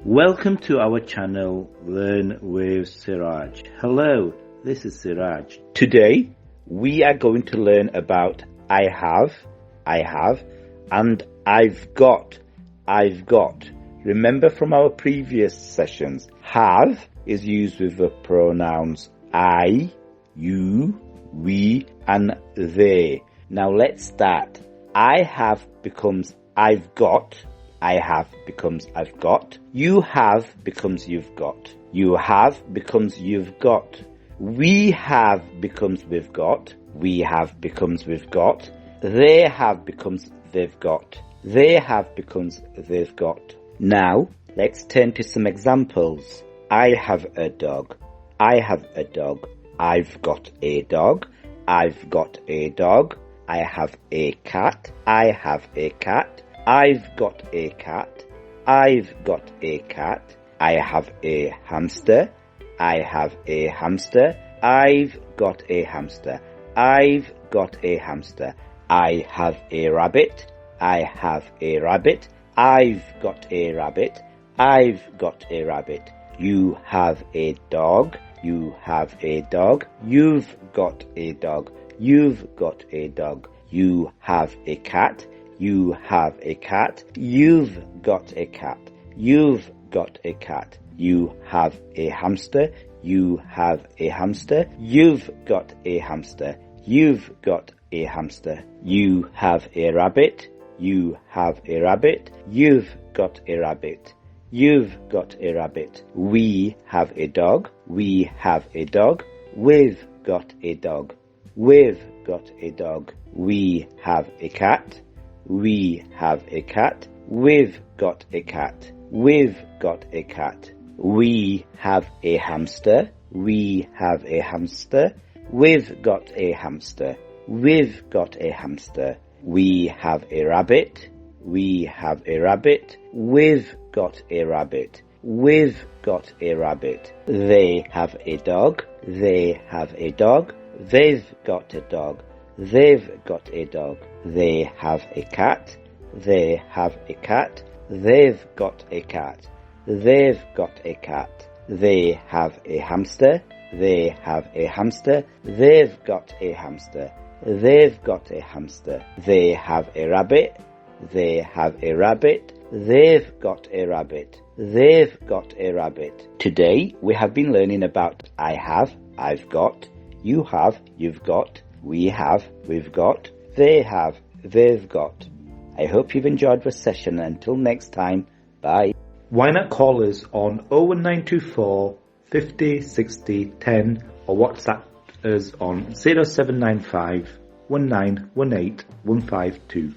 Welcome to our channel, Learn with Siraj. Hello, this is Siraj. Today, we are going to learn about I have, and I've got. Remember from our previous sessions, have is used with the pronouns I, you, we, and they. Now let's start. I have becomes I've got. I have becomes I've got. You have becomes you've got. You have becomes you've got. We have becomes we've got. We have becomes we've got. They have becomes they've got. They have becomes they've got. Now, let's turn to some examples. I have a dog. I have a dog. I've got a dog. I've got a dog. I have a cat. I have a cat. I've got a cat. I've got a cat. I have a hamster. I have a hamster. I've got a hamster. I've got a hamster. I have a rabbit. I have a rabbit. I've got a rabbit. I've got a rabbit. You have a dog. You have a dog. You've got a dog. You've got a dog. You have a cat. You have a cat. You've got a cat. You've got a cat. You have a hamster. You have a hamster. You've got a hamster. You've got a hamster. You have a rabbit. You have a rabbit. You've got a rabbit. You've got a rabbit. We have a dog. We have a dog. We've got a dog. We've got a dog. We have a cat. We have a cat. We've got a cat. We've got a cat. We have a hamster. We have a hamster. We've got a hamster. We've got a hamster. We have a rabbit. We have a rabbit. We've got a rabbit. We've got a rabbit. They have a dog. They have a dog. They've got a dog. They've got a dog. They have a cat. They have a cat. They've got a cat. They've got a cat. They have a hamster. They have a hamster. They've got a hamster. They've got a hamster. They have a rabbit. They have a rabbit. They've got a rabbit. They've got a rabbit. Today we have been learning about I have, I've got, you have, you've got, we have, we've got, they have, they've got. I hope you've enjoyed the session. Until next time, bye. Why not call us on 01924 50 60 10 or WhatsApp us on 0795 1918 152.